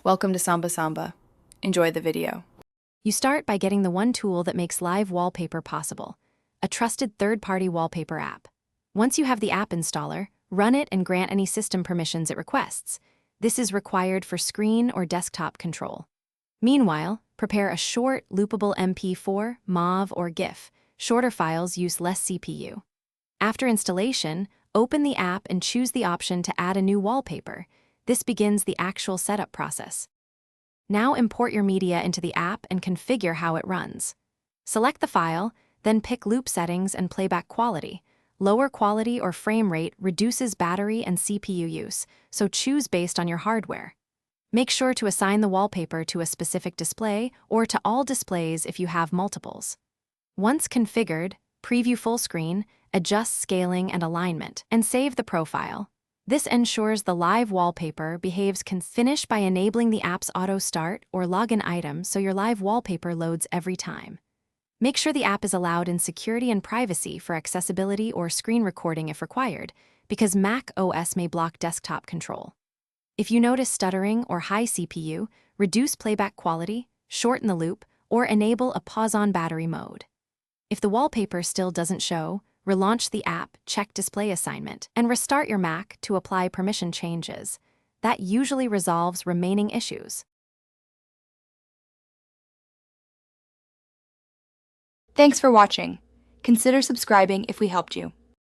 Welcome to Samba Samba. Enjoy the video. You start by getting the one tool that makes live wallpaper possible, a trusted third-party wallpaper app. Once you have the app installer, run it and grant any system permissions it requests. This is required for screen or desktop control. Meanwhile, prepare a short, loopable MP4, MOV, or GIF. Shorter files use less CPU. After installation, open the app and choose the option to add a new wallpaper. This begins the actual setup process. Now import your media into the app and configure how it runs. Select the file, then pick loop settings and playback quality. Lower quality or frame rate reduces battery and CPU use, so choose based on your hardware. Make sure to assign the wallpaper to a specific display or to all displays if you have multiples. Once configured, preview full screen, adjust scaling and alignment, and save the profile. This ensures the live wallpaper behaves finish by enabling the app's auto start or login item so your live wallpaper loads every time. Make sure the app is allowed in security and privacy for accessibility or screen recording if required, because macOS may block desktop control. If you notice stuttering or high CPU, reduce playback quality, shorten the loop, or enable a pause-on battery mode. If the wallpaper still doesn't show, relaunch the app, check display assignment, and restart your Mac to apply permission changes. That usually resolves remaining issues. Thanks for watching. Consider subscribing if we helped you.